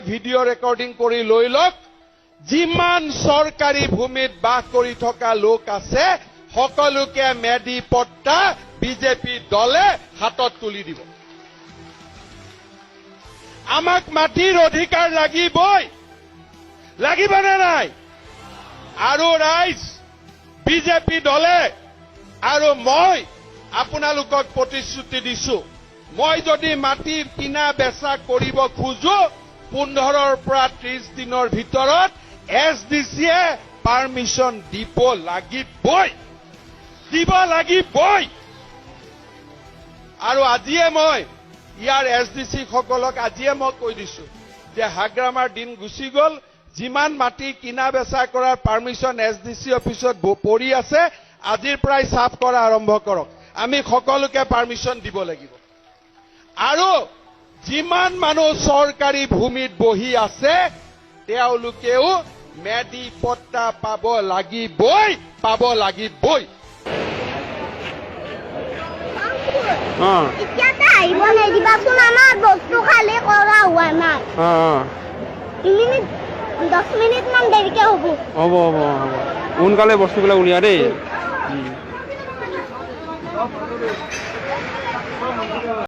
video' recording কৰি লৈ লওক যিমান চৰকাৰী ভূমিত বাস কৰি থকা লোক আছে সকলোকে মেডি পট্টা বিজেপি দলে হাতত তুলি দিব আমাক মাটিৰ অধিকাৰ লাগিবই লাগিবনে নাই আৰু ৰাইজ বিজেপি দলে আৰু মই আপোনালোকক প্ৰতিশ্ৰুতি দিছো মই যদি মাটিৰ কিনা বেচা কৰিব খোজো 15ৰ পৰা 30 দিনৰ ভিতৰত এছডিচিয়ে পাৰমিশন দিব লাগিবই আৰু আজিয়ে মই ইয়াৰ এছডিচি সকলক আজিয়ে মই কৈ দিছো যে হাগ্ৰামাৰ দিন গুচি গল যিমান মাটি কিনা বেচা কৰাৰ পাৰমিশন এছডিচি অফিসত পৰি আছে আজিৰ পৰাই সাফ কৰা আৰম্ভ কৰক আমি সকলোকে পাৰমিশন দিব লাগিব আৰু যিমান মানুহ চৰকাৰী ভূমিত বহি আছে তেওঁলোকেও মেডি পট্টা পাব লাগিবই এতিয়াতে আহিব নিদিবাচোন আমাৰ বস্তু খালি কৰা হোৱা নাই 10 মিনিট মান দেৰিকে হ'ব সোনকালে বস্তুবিলাক উলিয়া দেই